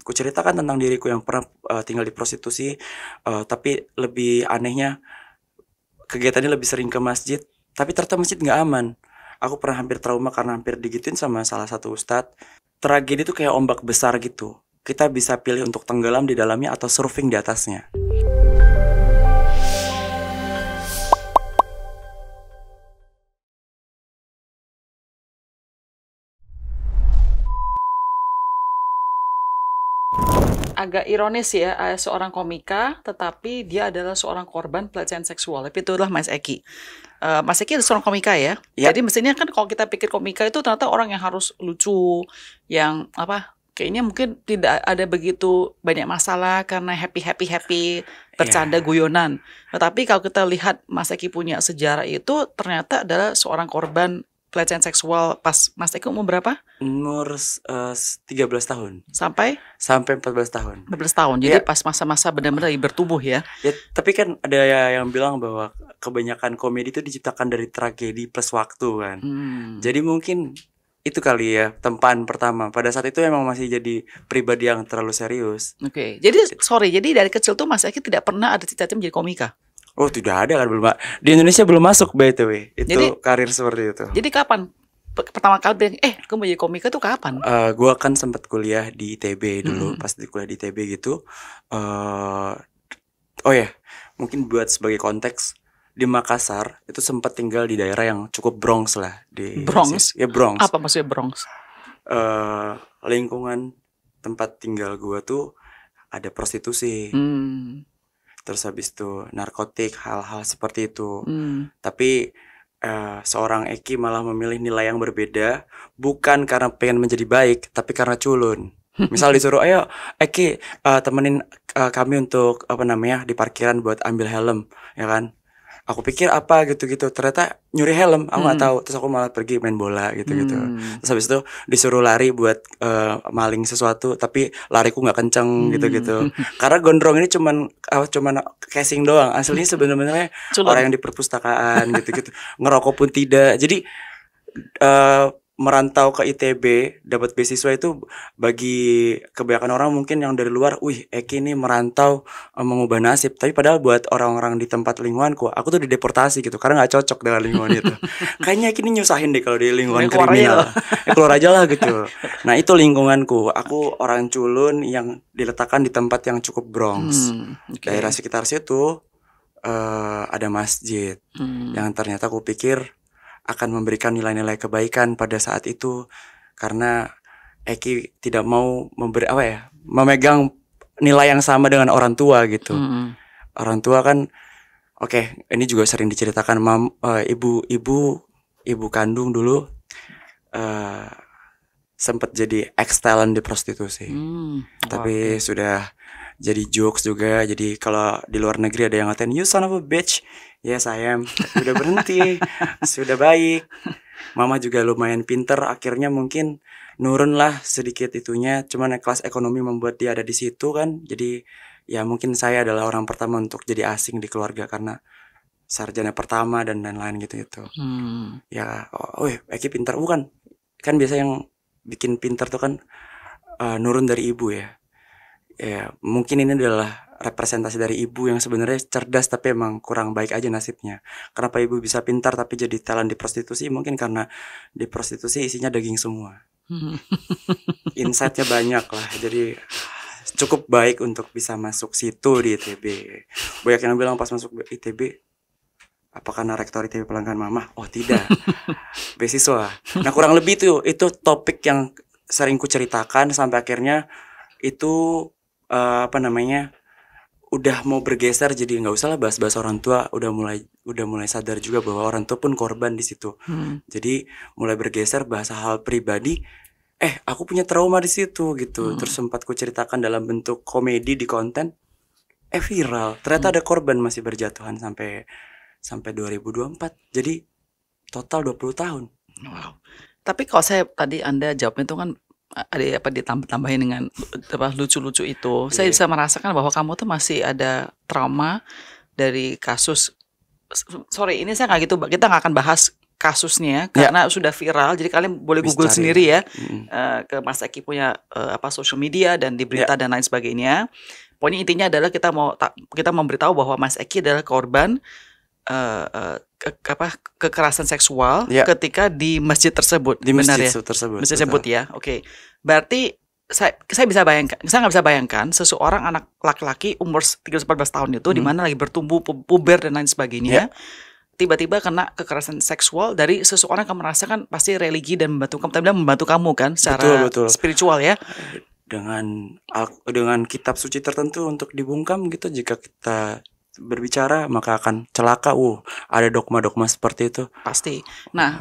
Ku ceritakan tentang diriku yang pernah tinggal di prostitusi, tapi lebih anehnya kegiatannya lebih sering ke masjid, tapi ternyata masjid nggak aman. Aku pernah hampir trauma karena hampir digituin sama salah satu ustadz. Tragedi itu kayak ombak besar gitu. Kita bisa pilih untuk tenggelam di dalamnya atau surfing di atasnya. Agak ironis ya, seorang komika, tetapi dia adalah seorang korban pelecehan seksual. Tapi itulah Mas Eki. Mas Eki adalah seorang komika ya. Ya, Jadi mestinya kan kalau kita pikir komika itu ternyata orang yang harus lucu, yang apa? Kayaknya mungkin tidak ada begitu banyak masalah karena happy, bercanda ya. guyonan. Tetapi kalau kita lihat Mas Eki punya sejarah itu ternyata adalah seorang korban pelecehan seksual pas Mas Eki umur berapa? Umur 13 tahun Sampai sampai 14 tahun. 15 tahun. Jadi Ya, pas masa-masa benar-benar lagi bertumbuh ya. ya, tapi kan ada yang bilang bahwa kebanyakan komedi itu diciptakan dari tragedi plus waktu kan. Jadi mungkin itu kali ya tempaan pertama. Pada saat itu emang masih jadi pribadi yang terlalu serius. Oke. Jadi sorry, jadi dari kecil tuh Mas Eki tidak pernah ada cita-cita menjadi komika. Oh, tidak ada kan belum. Di Indonesia belum masuk by the way. Itu Jadi- karir seperti itu. Jadi kapan pertama kali bilang, kamu mau jadi komika tuh kapan? Gua kan sempat kuliah di ITB dulu. Pas di kuliah di ITB gitu. Oh ya, mungkin buat sebagai konteks, di Makassar itu sempat tinggal di daerah yang cukup Bronx lah di Bronx? Ya Bronx. Apa maksudnya Bronx? Lingkungan tempat tinggal gua tuh ada prostitusi. Terus habis itu narkotik, hal-hal seperti itu. Tapi seorang Eki malah memilih nilai yang berbeda, bukan karena pengen menjadi baik, tapi karena culun. Misal disuruh, ayo Eki temenin kami untuk apa namanya di parkiran buat ambil helm, ya kan? Aku pikir apa gitu-gitu, ternyata nyuri helm, aku nggak tahu. Terus aku malah pergi main bola gitu-gitu. Terus habis itu disuruh lari buat maling sesuatu, tapi lariku nggak kenceng gitu-gitu. Karena gondrong ini cuman casing doang, aslinya sebenarnya Culun. orang yang di perpustakaan gitu-gitu, ngerokok pun tidak. Jadi merantau ke ITB dapat beasiswa itu bagi kebanyakan orang mungkin yang dari luar, wih Eki ini merantau mengubah nasib. Tapi padahal buat orang-orang di tempat lingkunganku, aku tuh dideportasi gitu karena nggak cocok dengan lingkungan itu. Kayaknya Eki ini nyusahin deh kalau di lingkungan Keluar aja kriminal. loh. Keluar aja lah gitu. Nah itu lingkunganku. Aku orang culun yang diletakkan di tempat yang cukup Bronx. Oke. Daerah sekitar situ ada masjid yang ternyata aku pikir akan memberikan nilai-nilai kebaikan pada saat itu, karena Eki tidak mau memegang nilai yang sama dengan orang tua gitu. Orang tua kan, oke, ini juga sering diceritakan ibu kandung dulu sempat jadi ex-talent di prostitusi. Tapi sudah jadi jokes juga. Jadi kalau di luar negeri ada yang ngatain, you son of a bitch. Yes I am. Sudah berhenti. Sudah baik. Mama juga lumayan pinter. Akhirnya mungkin nurun lah sedikit itunya. Cuman kelas ekonomi membuat dia ada di situ kan. Jadi ya mungkin saya adalah orang pertama untuk jadi asing di keluarga karena sarjana pertama dan lain-lain gitu. Ya, Eki pinter. Bukan. Kan biasa yang bikin pinter tuh kan nurun dari ibu ya. Ya, mungkin ini adalah representasi dari ibu yang sebenarnya cerdas tapi emang kurang baik aja nasibnya. Kenapa ibu bisa pintar tapi jadi talent di prostitusi? Mungkin karena di prostitusi isinya daging semua. Insight-nya banyak lah. Jadi cukup baik untuk bisa masuk situ di ITB. Banyak yang bilang pas masuk ITB, apa karena rektor ITB pelanggan mama? Oh tidak, beasiswa. Nah kurang lebih itu topik yang sering ku ceritakan sampai akhirnya itu udah mau bergeser, jadi nggak usah lah bahas-bahas orang tua, udah mulai sadar juga bahwa orang tua pun korban di situ. Jadi mulai bergeser bahasa hal pribadi. Aku punya trauma di situ gitu. Terus sempat ku ceritakan dalam bentuk komedi di konten. Viral. Ternyata ada korban masih berjatuhan sampai 2024. Jadi total 20 tahun. Wow. Tapi kalau saya tadi Anda jawabnya itu kan ada apa ditambah-tambahin dengan apa lucu-lucu itu. Saya bisa merasakan bahwa kamu tuh masih ada trauma dari kasus. Sorry, ini saya nggak gitu. Kita nggak akan bahas kasusnya karena sudah viral. Jadi kalian boleh Bisa Google cari. sendiri ya. Ke Mas Eki punya social media dan di berita dan lain sebagainya. Pokoknya intinya adalah kita memberitahu bahwa Mas Eki adalah korban kekerasan seksual ketika di masjid tersebut. Di masjid benar ya? tersebut. Masjid tersebut ya. Oke. Berarti saya bisa bayangkan, saya nggak bisa bayangkan seseorang anak laki-laki umur 13-14 tahun itu di mana lagi bertumbuh puber dan lain sebagainya. Tiba-tiba kena kekerasan seksual dari seseorang yang merasakan pasti religi dan membantu kamu. Tapi membantu kamu kan secara betul. spiritual ya. Dengan kitab suci tertentu untuk dibungkam gitu. Jika kita berbicara maka akan celaka. Ada dogma-dogma seperti itu. Pasti. Nah,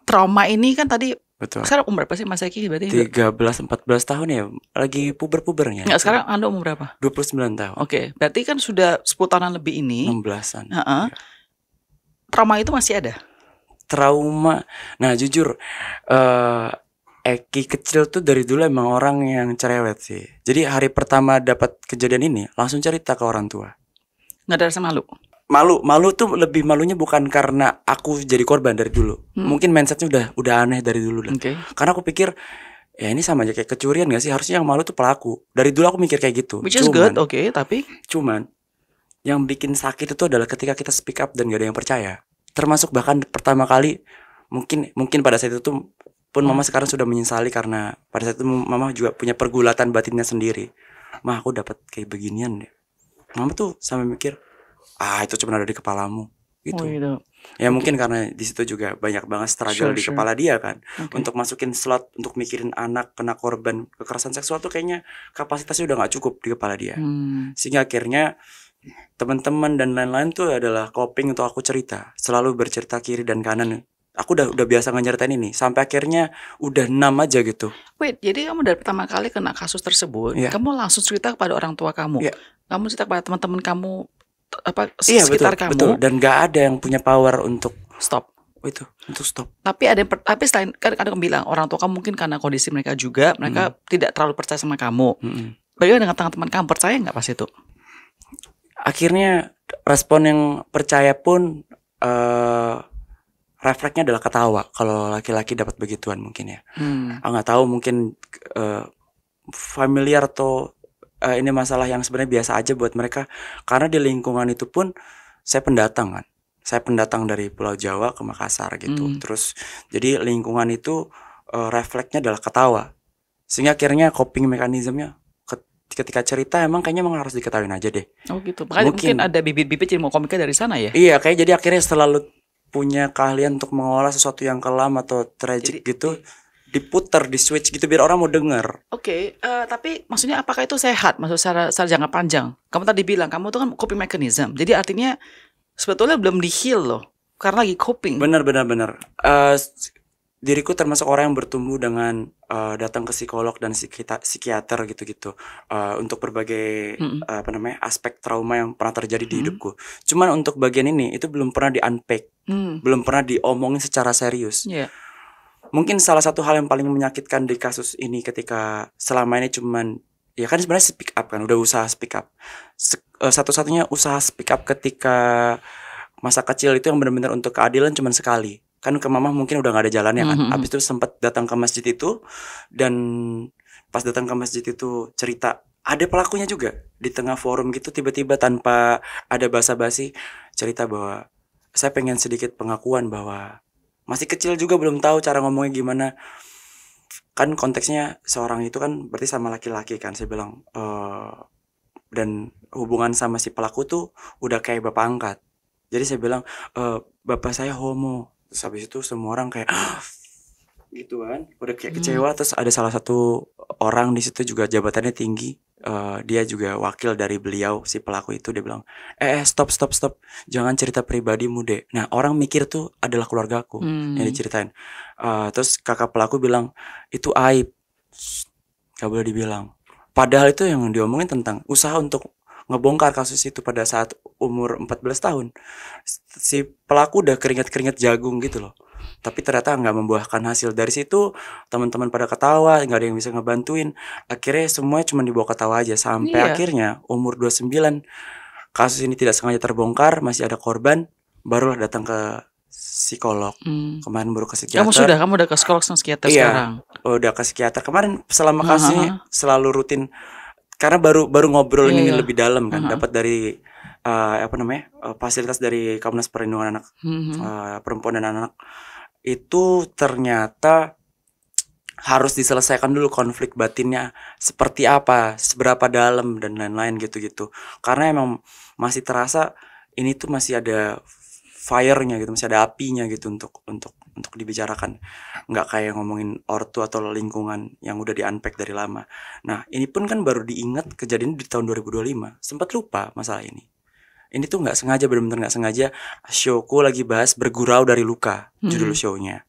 trauma ini kan tadi. Betul. Sekarang umur berapa sih Mas Eki berarti? 13-14 tahun ya. Lagi puber-pubernya. Nggak, sekarang Anda umur berapa? 29 tahun. Oke, berarti kan sudah 10 tahunan lebih ini. 16-an. Trauma itu masih ada? Trauma. Nah jujur Eki kecil tuh dari dulu emang orang yang cerewet sih. Jadi hari pertama dapat kejadian ini langsung cerita ke orang tua. Nggak ada rasa malu? Malu tuh lebih malunya bukan karena aku jadi korban dari dulu. Mungkin mindsetnya udah aneh dari dulu. Karena aku pikir ya ini sama aja kayak kecurian gak sih? Harusnya yang malu tuh pelaku. Dari dulu aku mikir kayak gitu. Which is good, tapi cuman yang bikin sakit itu adalah ketika kita speak up dan gak ada yang percaya. Termasuk bahkan pertama kali mungkin pada saat itu tuh pun mama sekarang sudah menyesali karena pada saat itu mama juga punya pergulatan batinnya sendiri. Mah aku dapat kayak beginian deh. Mama tuh sampai mikir, itu cuma ada di kepalamu gitu. Ya mungkin karena di situ juga banyak banget struggle di kepala dia kan. Untuk masukin slot untuk mikirin anak kena korban kekerasan seksual tuh kayaknya kapasitasnya udah gak cukup di kepala dia. Sehingga akhirnya teman-teman dan lain-lain tuh adalah coping untuk aku cerita. Selalu bercerita kiri dan kanan. Aku udah biasa ngeceritain ini. Sampai akhirnya udah 6 aja gitu. Wait, jadi kamu dari pertama kali kena kasus tersebut, kamu langsung cerita kepada orang tua kamu. Kamu cerita kepada teman-teman kamu sekitar kamu. Betul. Dan gak ada yang punya power untuk stop. Untuk stop. Tapi selain kan kamu bilang orang tua kamu mungkin karena kondisi mereka juga, mereka tidak terlalu percaya sama kamu. Bagaimana dengan teman-teman kamu, percaya nggak pas itu? Akhirnya respon yang percaya pun refleksnya adalah ketawa kalau laki-laki dapat begituan mungkin ya. Aku nggak tahu mungkin familiar atau ini masalah yang sebenarnya biasa aja buat mereka karena di lingkungan itu pun saya pendatang kan. Saya pendatang dari Pulau Jawa ke Makassar gitu. Terus jadi lingkungan itu refleksnya adalah ketawa. Sehingga akhirnya coping mekanismenya ketika cerita emang harus diketahuin aja deh. Oh gitu. Mungkin ada bibit-bibit ilmu komika dari sana ya? Iya, kayak jadi akhirnya selalu punya keahlian untuk mengolah sesuatu yang kelam atau tragic gitu, diputar, di switch gitu biar orang mau denger. Tapi maksudnya apakah itu sehat? Maksud secara jangka panjang? Kamu tadi bilang kamu tuh kan coping mechanism. Jadi artinya sebetulnya belum di-heal loh, karena lagi coping. Benar. Diriku termasuk orang yang bertumbuh dengan datang ke psikolog dan psikiater gitu-gitu untuk berbagai aspek trauma yang pernah terjadi di hidupku. Cuman untuk bagian ini itu belum pernah di-unpack, belum pernah diomongin secara serius. Mungkin salah satu hal yang paling menyakitkan di kasus ini ketika selama ini cuman ya kan sebenarnya speak up kan, udah usaha speak up. Satu-satunya usaha speak up ketika masa kecil itu yang benar-benar untuk keadilan cuman sekali. Kan ke mama mungkin udah gak ada jalannya kan. Habis itu sempat datang ke masjid itu. Dan pas datang ke masjid itu cerita. Ada pelakunya juga. Di tengah forum gitu tiba-tiba tanpa ada basa-basi cerita bahwa saya pengen sedikit pengakuan bahwa masih kecil juga belum tahu cara ngomongnya gimana. Kan konteksnya seorang itu kan berarti sama laki-laki kan. Saya bilang dan hubungan sama si pelaku tuh udah kayak bapak angkat. Jadi saya bilang bapak saya homo. Terus habis itu semua orang kayak gitu kan, udah kayak kecewa. Terus ada salah satu orang di situ juga jabatannya tinggi, dia juga wakil dari beliau si pelaku itu. Dia bilang stop, jangan cerita pribadimu deh. Nah orang mikir tuh adalah keluargaku yang diceritain. Terus kakak pelaku bilang itu aib, gak boleh dibilang. Padahal itu yang diomongin tentang usaha untuk ngebongkar kasus itu pada saat umur 14 tahun. Si pelaku udah keringat-keringat jagung gitu loh. Tapi ternyata gak membuahkan hasil. Dari situ teman-teman pada ketawa, gak ada yang bisa ngebantuin. Akhirnya semua cuma dibawa ketawa aja. Sampai akhirnya umur 29 kasus ini tidak sengaja terbongkar, masih ada korban. Barulah datang ke psikolog. Kemarin baru ke psikiater. Kamu udah ke psikolog sama psikiater Iya, sekarang? udah ke psikiater. Kemarin selama kasus ini selalu rutin karena baru ngobrol ini lebih dalam kan, dapat dari fasilitas dari Komnas Perlindungan Anak, Perempuan dan Anak. Itu ternyata harus diselesaikan dulu konflik batinnya seperti apa, seberapa dalam dan lain-lain gitu-gitu. Karena emang masih terasa ini tuh masih ada fire-nya gitu, masih ada apinya gitu untuk dibicarakan. Nggak kayak ngomongin ortu atau lingkungan yang udah di-unpack dari lama. Nah, ini pun kan baru diingat kejadian di tahun 2025. Sempat lupa masalah ini. Ini tuh nggak sengaja, benar-benar nggak sengaja. Showku lagi bahas Bergurau dari Luka, judul show-nya.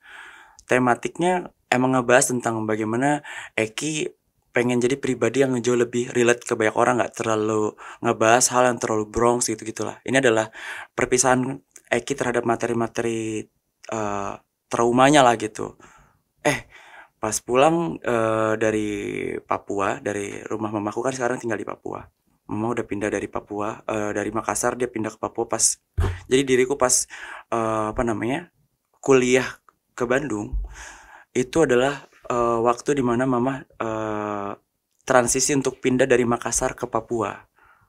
Tematiknya emang ngebahas tentang bagaimana Eki pengen jadi pribadi yang jauh lebih relate ke banyak orang, nggak terlalu ngebahas hal yang terlalu Bronx gitu-gitulah. Ini adalah perpisahan Eki terhadap materi-materi traumanya lah gitu. Pas pulang dari Papua, dari rumah mamaku kan sekarang tinggal di Papua. Mama udah pindah dari Papua, dari Makassar dia pindah ke Papua pas. Jadi diriku pas kuliah ke Bandung itu adalah waktu dimana mama transisi untuk pindah dari Makassar ke Papua,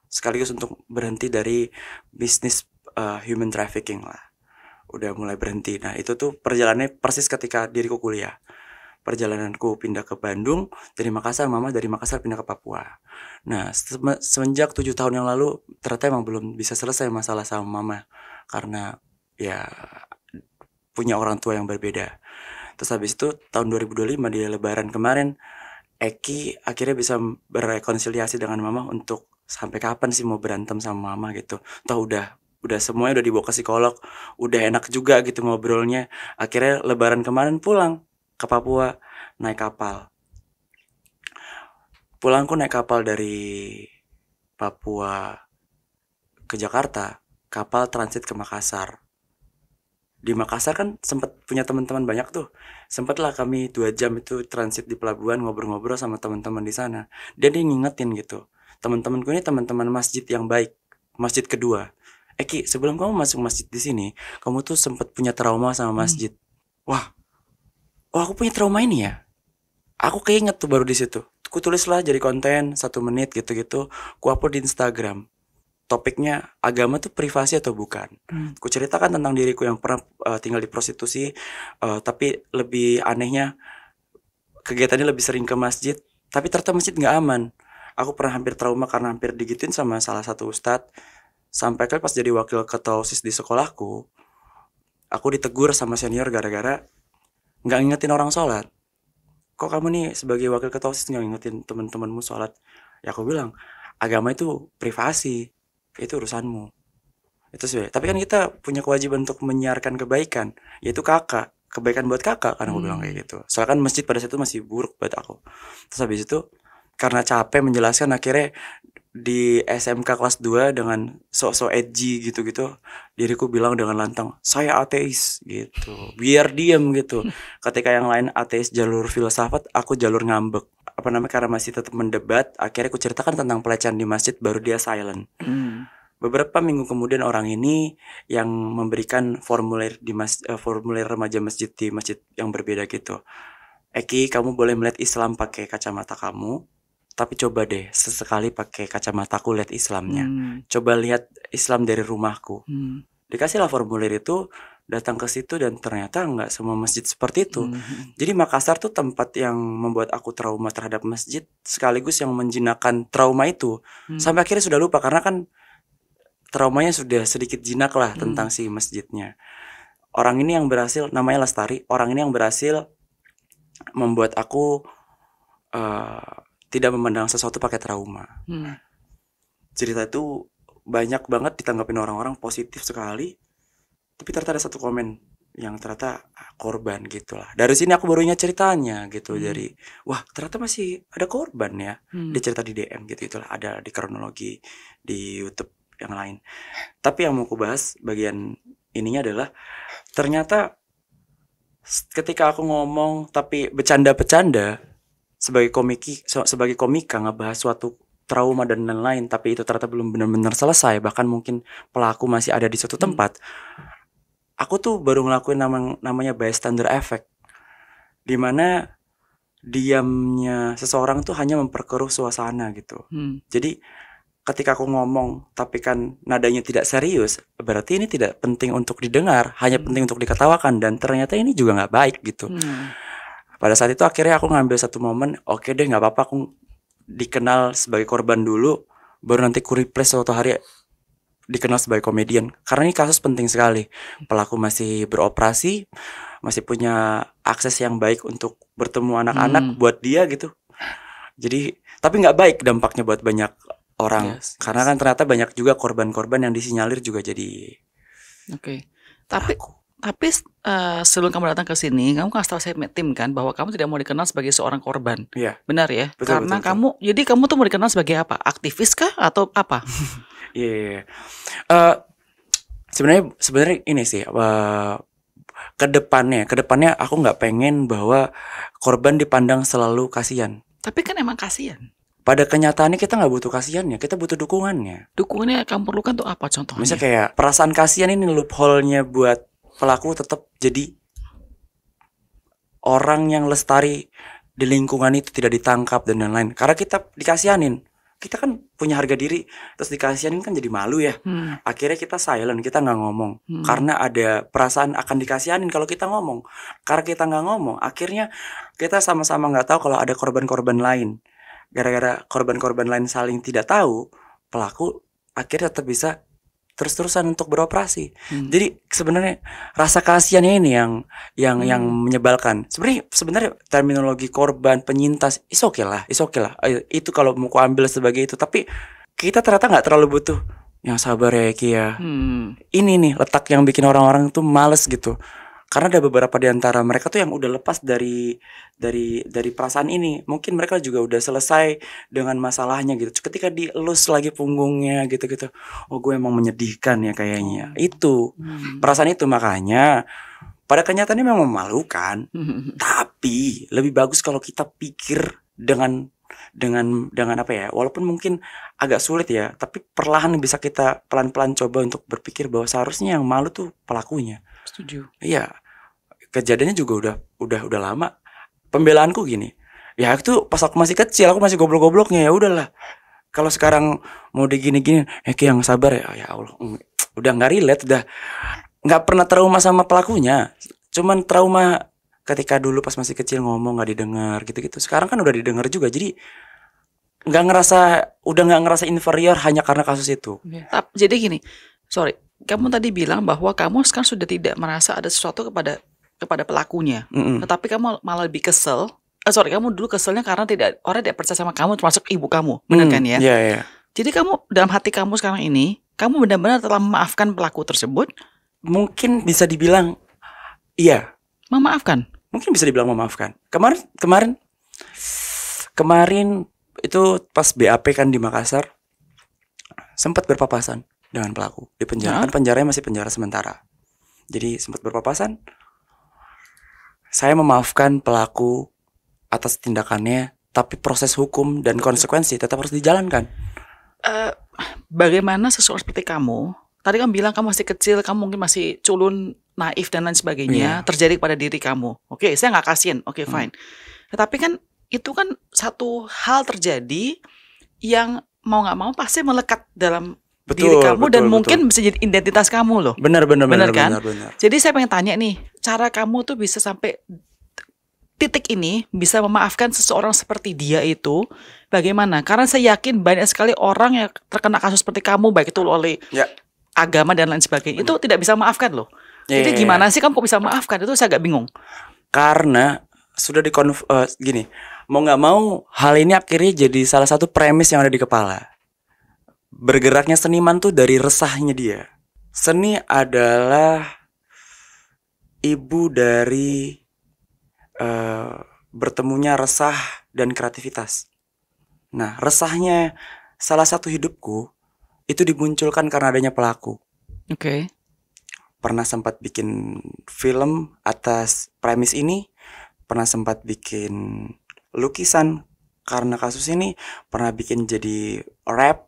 sekaligus untuk berhenti dari bisnis human trafficking lah, udah mulai berhenti. Nah itu tuh perjalanannya persis ketika diriku kuliah. Perjalananku pindah ke Bandung dari Makassar, mama dari Makassar pindah ke Papua. Nah semenjak 7 tahun yang lalu ternyata emang belum bisa selesai masalah sama mama karena ya punya orang tua yang berbeda. Terus habis itu tahun 2025 di Lebaran kemarin Eki akhirnya bisa berrekonsiliasi dengan mama untuk sampai kapan sih mau berantem sama mama gitu. Toh udah semuanya udah dibawa ke psikolog, udah enak juga gitu ngobrolnya. Akhirnya Lebaran kemarin pulang ke Papua naik kapal. Pulangku naik kapal dari Papua ke Jakarta, kapal transit ke Makassar. Di Makassar kan sempat punya teman-teman banyak tuh. Sempatlah kami 2 jam itu transit di pelabuhan ngobrol-ngobrol sama teman-teman di sana. Dan dia ngingetin gitu. Teman-temanku ini teman-teman masjid yang baik, masjid kedua. Eki, sebelum kamu masuk masjid di sini, kamu tuh sempat punya trauma sama masjid. Wah, aku punya trauma ini ya. Aku keinget tuh baru di situ. Ku tulislah jadi konten 1 menit gitu-gitu. Ku upload di Instagram. Topiknya agama tuh privasi atau bukan. Ku ceritakan tentang diriku yang pernah tinggal di prostitusi, tapi lebih anehnya kegiatannya lebih sering ke masjid. Tapi ternyata masjid nggak aman. Aku pernah hampir trauma karena hampir digituin sama salah satu ustadz. Sampai kan pas jadi wakil ketua OSIS di sekolahku, aku ditegur sama senior gara-gara nggak ngingetin orang sholat. Kok kamu nih sebagai wakil ketua OSIS nggak ngingetin teman-temanmu sholat? Ya aku bilang, agama itu privasi, itu urusanmu. Itu sih. Tapi kan kita punya kewajiban untuk menyiarkan kebaikan, yaitu kebaikan buat kakak, karena aku bilang kayak gitu. Soalnya kan masjid pada saat itu masih buruk buat aku. Terus habis itu karena capek menjelaskan, akhirnya di SMK kelas 2 dengan sok-sok edgy gitu-gitu, diriku bilang dengan lantang, saya ateis gitu, biar diem gitu. Ketika yang lain ateis jalur filsafat, aku jalur ngambek. Karena masih tetap mendebat, akhirnya aku ceritakan tentang pelecehan di masjid, baru dia silent. Beberapa minggu kemudian orang ini yang memberikan formulir formulir remaja masjid di masjid yang berbeda gitu. Eki, kamu boleh melihat Islam pakai kacamata kamu, tapi coba deh sesekali pakai kacamataku lihat Islamnya. Coba lihat Islam dari rumahku. Dikasihlah formulir itu, datang ke situ dan ternyata nggak semua masjid seperti itu. Jadi Makassar tuh tempat yang membuat aku trauma terhadap masjid, sekaligus yang menjinakkan trauma itu. Sampai akhirnya sudah lupa karena kan traumanya sudah sedikit jinak lah tentang si masjidnya. Orang ini yang berhasil, namanya Lestari, orang ini yang berhasil membuat aku tidak memandang sesuatu pakai trauma. Cerita itu banyak banget ditanggapin orang-orang positif sekali. Tapi ternyata ada satu komen yang ternyata korban gitulah. Dari sini aku baru ingat ceritanya gitu. Dari wah ternyata masih ada korban ya. Dia cerita di DM gitu, itulah ada di kronologi di YouTube yang lain. Tapi yang mau aku bahas bagian ininya adalah ternyata ketika aku ngomong tapi bercanda-bercanda sebagai komika ngebahas suatu trauma dan lain-lain, tapi itu ternyata belum benar-benar selesai, bahkan mungkin pelaku masih ada di suatu tempat. aku tuh baru ngelakuin namanya bystander effect, di mana diamnya seseorang tuh hanya memperkeruh suasana gitu. Jadi ketika aku ngomong tapi kan nadanya tidak serius, berarti ini tidak penting untuk didengar, hanya penting untuk diketawakan, dan ternyata ini juga nggak baik gitu. Pada saat itu akhirnya aku ngambil satu momen, oke deh nggak apa-apa aku dikenal sebagai korban dulu, baru nanti ku replace suatu hari dikenal sebagai komedian. Karena ini kasus penting sekali. Pelaku masih beroperasi, masih punya akses yang baik untuk bertemu anak-anak buat dia gitu. Jadi tapi nggak baik dampaknya buat banyak orang. Karena kan ternyata banyak juga korban-korban yang disinyalir juga jadi. Tapi sebelum kamu datang ke sini, kamu kasih tahu saya tim kan bahwa kamu tidak mau dikenal sebagai seorang korban. Iya. Benar ya? Betul, Karena betul. jadi kamu tuh mau dikenal sebagai apa? Aktivis kah atau apa? Iya. Sebenarnya ini sih, kedepannya aku nggak pengen bahwa korban dipandang selalu kasihan. Tapi kan emang kasihan. Pada kenyataannya kita nggak butuh kasihannya, kita butuh dukungannya. Dukungannya yang kamu perlukan tuh apa contohnya? Misalnya kayak perasaan kasihan ini loophole-nya buat pelaku tetap jadi orang yang lestari di lingkungan itu, tidak ditangkap dan lain-lain. Karena kita dikasihanin, kita kan punya harga diri, terus dikasihanin kan jadi malu ya. Akhirnya kita silent, kita nggak ngomong. Karena ada perasaan akan dikasihanin kalau kita ngomong. Karena kita nggak ngomong, akhirnya kita sama-sama nggak tahu kalau ada korban-korban lain. Gara-gara korban-korban lain saling tidak tahu, pelaku akhirnya tetap bisa terus-terusan untuk beroperasi. Jadi sebenarnya rasa kasihannya ini yang menyebalkan. Sebenarnya terminologi korban, penyintas, is okay lah. Itu kalau mau ambil sebagai itu. Tapi kita ternyata nggak terlalu butuh yang sabar ya Ki ya. Ini nih letak yang bikin orang-orang tuh males gitu. Karena ada beberapa di antara mereka tuh yang udah lepas dari perasaan ini. Mungkin mereka juga udah selesai dengan masalahnya gitu. Ketika dielus lagi punggungnya gitu-gitu. Oh gue emang menyedihkan ya kayaknya. Itu perasaan itu, makanya pada kenyataannya memang memalukan. Tapi lebih bagus kalau kita pikir dengan apa ya, walaupun mungkin agak sulit ya, tapi perlahan bisa kita pelan-pelan coba untuk berpikir bahwa seharusnya yang malu tuh pelakunya. Setuju. Iya. Kejadiannya juga udah lama. Pembelaanku gini. Ya itu pas aku masih kecil, aku masih goblok-gobloknya, ya udahlah. Kalau sekarang mau digini-gini, yang sabar ya Allah. Udah enggak relate, udah enggak pernah trauma sama pelakunya. Cuman trauma ketika dulu pas masih kecil ngomong enggak didengar gitu-gitu. Sekarang kan udah didengar juga. Jadi udah enggak ngerasa inferior hanya karena kasus itu. Jadi gini, sorry, kamu tadi bilang bahwa kamu sekarang sudah tidak merasa ada sesuatu kepada pelakunya, tetapi kamu malah lebih kesel. Kamu dulu keselnya karena orang tidak percaya sama kamu, termasuk ibu kamu, benar kan ya? Iya. Jadi kamu dalam hati kamu sekarang ini, kamu benar-benar telah memaafkan pelaku tersebut? Mungkin bisa dibilang iya. Memaafkan? Mungkin bisa dibilang memaafkan. Kemarin itu pas BAP kan di Makassar, sempat berpapasan dengan pelaku di penjara. Kan penjaranya masih penjara sementara. Jadi sempat berpapasan. Saya memaafkan pelaku atas tindakannya, tapi proses hukum dan konsekuensi tetap harus dijalankan. Bagaimana seseorang seperti kamu, tadi kamu bilang kamu masih kecil, kamu mungkin masih culun, naif dan lain sebagainya, terjadi pada diri kamu. Oke, saya nggak kasihan, oke, fine. Tetapi kan itu kan satu hal terjadi yang mau nggak mau pasti melekat dalam diri kamu, dan mungkin bisa jadi identitas kamu loh. Benar kan? Jadi saya pengen tanya nih, cara kamu tuh bisa sampai titik ini bisa memaafkan seseorang seperti dia itu bagaimana? Karena saya yakin banyak sekali orang yang terkena kasus seperti kamu, baik itu oleh agama dan lain sebagainya, itu tidak bisa memaafkan loh. Jadi gimana sih kamu kok bisa memaafkan? Itu saya agak bingung. Karena sudah gini, mau nggak mau hal ini akhirnya jadi salah satu premis yang ada di kepala. Bergeraknya seniman tuh dari resahnya dia. Seni adalah ibu dari bertemunya resah dan kreativitas. Nah, resahnya salah satu hidupku itu dimunculkan karena adanya pelaku. Oke. Pernah sempat bikin film atas premis ini, pernah sempat bikin lukisan karena kasus ini, pernah bikin jadi rap,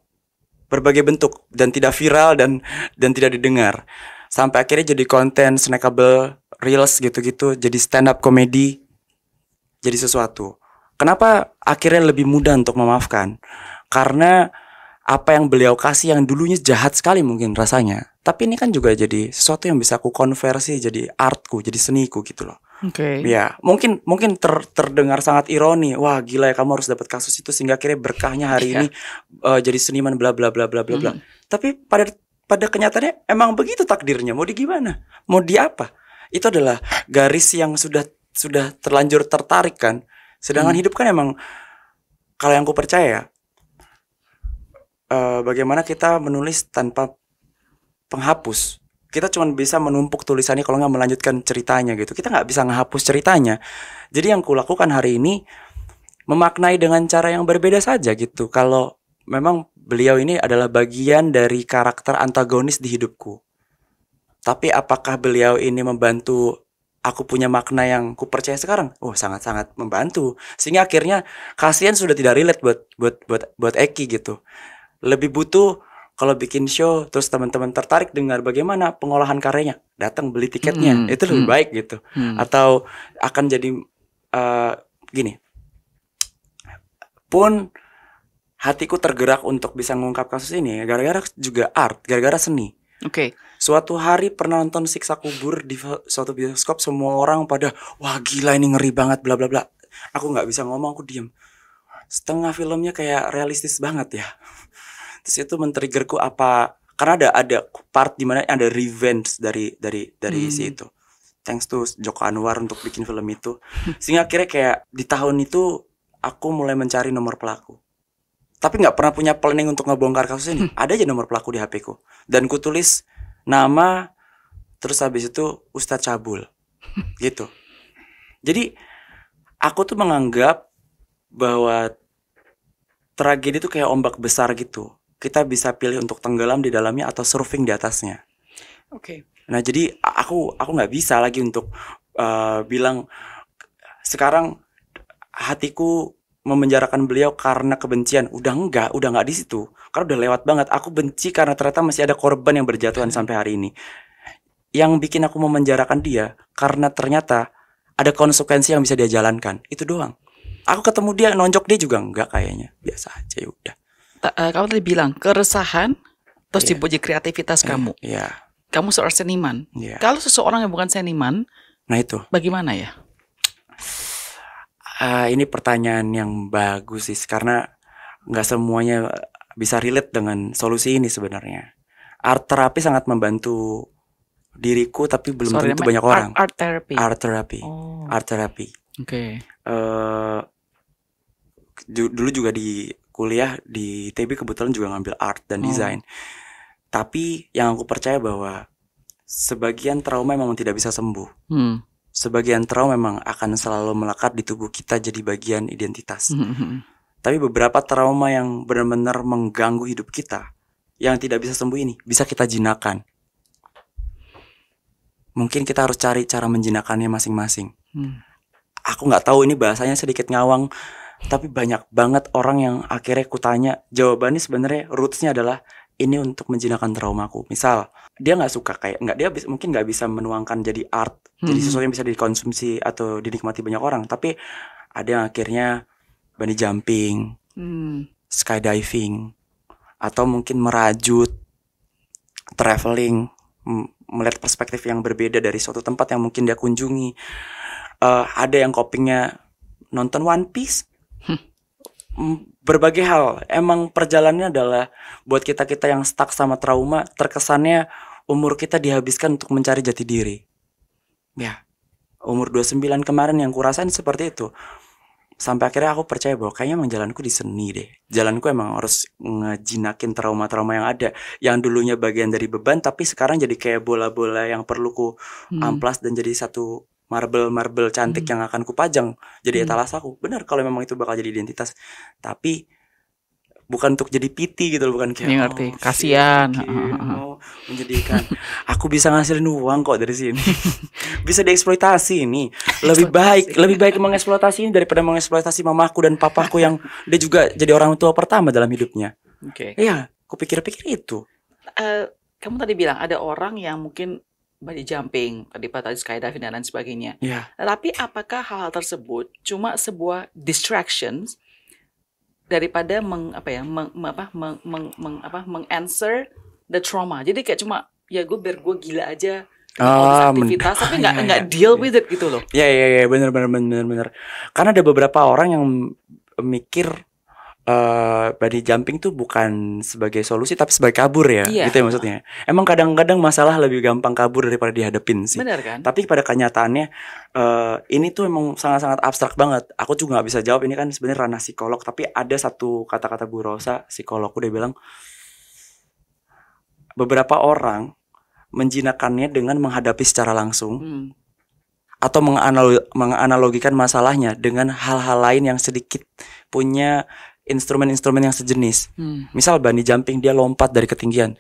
berbagai bentuk, dan tidak viral dan tidak didengar. sampai akhirnya jadi konten snackable reels gitu-gitu, jadi stand up comedy, jadi sesuatu. Kenapa akhirnya lebih mudah untuk memaafkan? Karena apa yang beliau kasih yang dulunya jahat sekali mungkin rasanya, tapi ini kan juga jadi sesuatu yang bisa aku konversi jadi artku, jadi seniku gitu loh. Oke. Ya, mungkin terdengar sangat ironi. Wah, gila ya, kamu harus dapat kasus itu sehingga akhirnya berkahnya hari ini jadi seniman bla bla bla bla bla bla. Tapi pada kenyataannya emang begitu takdirnya. Mau di gimana? Mau di apa? Itu adalah garis yang sudah terlanjur tertarik kan. Sedangkan hidup kan emang, kalau yang aku percaya, bagaimana kita menulis tanpa penghapus. Kita cuma bisa menumpuk tulisannya kalau nggak melanjutkan ceritanya gitu. Kita nggak bisa ngehapus ceritanya. Jadi yang kulakukan hari ini memaknai dengan cara yang berbeda saja gitu. Kalau memang beliau ini adalah bagian dari karakter antagonis di hidupku. Tapi apakah beliau ini membantu aku punya makna yang ku percaya sekarang? Oh, sangat-sangat membantu. Sehingga akhirnya kasihan sudah tidak relate buat Eki gitu. Lebih butuh kalau bikin show terus teman-teman tertarik dengar bagaimana pengolahan karyanya, datang beli tiketnya, itu lebih baik gitu. Atau akan jadi gini, pun hatiku tergerak untuk bisa mengungkap kasus ini gara-gara juga art, gara-gara seni. Oke. Suatu hari pernah nonton Siksa Kubur di suatu bioskop, semua orang pada wah gila ini ngeri banget bla bla bla. Aku nggak bisa ngomong, aku diem. Setengah filmnya kayak realistis banget ya. Terus itu men-triggerku apa, karena ada part dimana ada revenge dari si itu. Thanks to Joko Anwar untuk bikin film itu. Sehingga akhirnya kayak di tahun itu aku mulai mencari nomor pelaku. Tapi nggak pernah punya planning untuk ngebongkar kasus ini. Ada aja nomor pelaku di HP-ku. Dan ku tulis nama, terus habis itu Ustadz Cabul. Gitu. Jadi aku tuh menganggap bahwa tragedi itu kayak ombak besar gitu. Kita bisa pilih untuk tenggelam di dalamnya atau surfing di atasnya. Oke. Nah jadi aku nggak bisa lagi untuk bilang sekarang hatiku memenjarakan beliau karena kebencian. Udah nggak di situ. Karena udah lewat banget. Aku benci karena ternyata masih ada korban yang berjatuhan sampai hari ini. Yang bikin aku memenjarakan dia karena ternyata ada konsekuensi yang bisa dia jalankan. Itu doang. Aku ketemu dia, nonjok dia juga enggak kayaknya. Biasa aja, ya udah. Kamu tadi bilang keresahan terus dipuji kreativitas kamu. Iya. Kamu seorang seniman. Iya. Kalau seseorang yang bukan seniman, nah itu. Bagaimana ya? Ini pertanyaan yang bagus sih, karena nggak semuanya bisa relate dengan solusi ini sebenarnya. Art terapi sangat membantu diriku, tapi belum tentu banyak orang. Art therapy. Art therapy. Oh. Art therapy. Oke. Dulu juga di kuliah di ITB kebetulan juga ngambil art dan desain. Tapi yang aku percaya bahwa sebagian trauma memang tidak bisa sembuh. Sebagian trauma memang akan selalu melekat di tubuh kita jadi bagian identitas. Tapi beberapa trauma yang benar-benar mengganggu hidup kita yang tidak bisa sembuh ini bisa kita jinakan. Mungkin kita harus cari cara menjinakannya masing-masing. Aku nggak tahu, ini bahasanya sedikit ngawang, tapi banyak banget orang yang akhirnya kutanya, jawabannya sebenarnya rootsnya adalah ini untuk menjinakkan traumaku. Misal dia nggak suka mungkin nggak bisa menuangkan jadi art, jadi sesuatu yang bisa dikonsumsi atau dinikmati banyak orang. Tapi ada yang akhirnya bungee jumping, skydiving, atau mungkin merajut, traveling, melihat perspektif yang berbeda dari suatu tempat yang mungkin dia kunjungi. Ada yang copingnya nonton One Piece. Berbagai hal. Emang perjalanannya adalah buat kita-kita yang stuck sama trauma, terkesannya umur kita dihabiskan untuk mencari jati diri. Ya, umur 29 kemarin yang kurasain seperti itu. Sampai akhirnya aku percaya bahwa kayaknya emang jalanku di seni deh. Jalanku emang harus ngejinakin trauma-trauma yang ada, yang dulunya bagian dari beban, tapi sekarang jadi kayak bola-bola yang perlu ku amplas dan jadi satu marble cantik yang akan kupajang jadi etalase aku. Benar kalau memang itu bakal jadi identitas, tapi bukan untuk jadi piti gitu loh, bukan kayak ngerti, kasihan. Mau menjadikan aku bisa ngasilin uang kok dari sini. Bisa dieksploitasi ini. Lebih baik mengeksploitasi ini daripada mengeksploitasi mamaku dan papaku yang dia juga jadi orang tua pertama dalam hidupnya. Oke. Iya, kupikir-pikir itu. kamu tadi bilang ada orang yang mungkin bungee jumping, tadi skydiving dan lain sebagainya. Iya. Tapi apakah hal-hal tersebut cuma sebuah distractions daripada answer the trauma. Jadi kayak cuma ya biar gue gila aja aktivitas tapi nggak deal with it gitu loh. Iya benar. Karena ada beberapa orang yang mikir bungee jumping tuh bukan sebagai solusi tapi sebagai kabur ya. Iya. Gitu ya maksudnya. Emang kadang-kadang masalah lebih gampang kabur daripada dihadapin sih. Benar kan? Tapi pada kenyataannya ini tuh emang sangat-sangat abstrak banget. Aku juga nggak bisa jawab, ini kan sebenarnya ranah psikolog. Tapi ada satu kata-kata Bu Rosa, psikolog, udah bilang beberapa orang menjinakannya dengan menghadapi secara langsung atau menganalogikan masalahnya dengan hal-hal lain yang sedikit punya instrumen-instrumen yang sejenis. Misal bungee jumping, dia lompat dari ketinggian.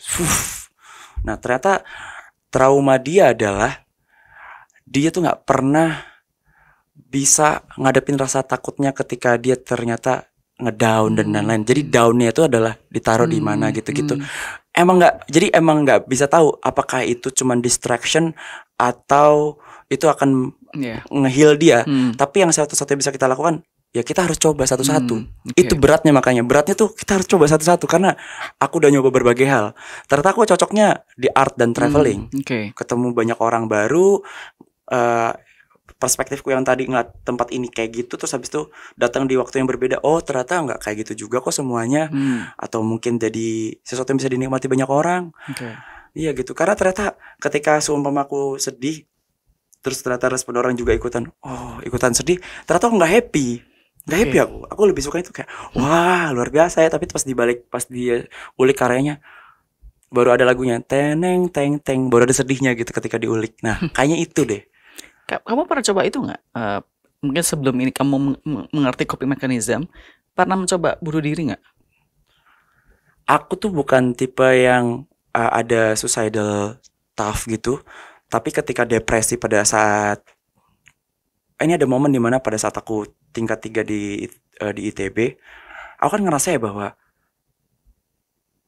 Nah ternyata trauma dia adalah dia tuh nggak pernah bisa ngadepin rasa takutnya ketika dia ternyata ngedown dan lain-lain. Jadi downnya itu adalah ditaruh di mana gitu-gitu. Emang nggak bisa tahu apakah itu cuma distraction atau itu akan nge-heal dia. Tapi yang satu-satunya bisa kita lakukan, ya kita harus coba satu-satu. Itu beratnya, makanya beratnya tuh kita harus coba satu-satu. Karena aku udah nyoba berbagai hal. Ternyata aku cocoknya di art dan traveling. Ketemu banyak orang baru, perspektifku yang tadi ngeliat tempat ini kayak gitu, terus habis itu datang di waktu yang berbeda, oh ternyata nggak kayak gitu juga kok semuanya. Atau mungkin jadi sesuatu yang bisa dinikmati banyak orang. Iya gitu. Karena ternyata ketika seumpama aku sedih, terus ternyata respon orang juga ikutan sedih, ternyata aku nggak happy aku lebih suka itu kayak wah luar biasa ya. Tapi pas dia ulik karyanya baru ada lagunya teneng teng teng, baru ada sedihnya gitu ketika diulik. Nah kayaknya itu deh. Kamu pernah coba itu nggak? Mungkin sebelum ini kamu mengerti coping mechanism, pernah mencoba bunuh diri nggak? Aku tuh bukan tipe yang ada suicidal thought gitu. Tapi ketika depresi pada saat ini ada momen dimana pada saat aku tingkat 3 di ITB, aku kan ngerasa ya bahwa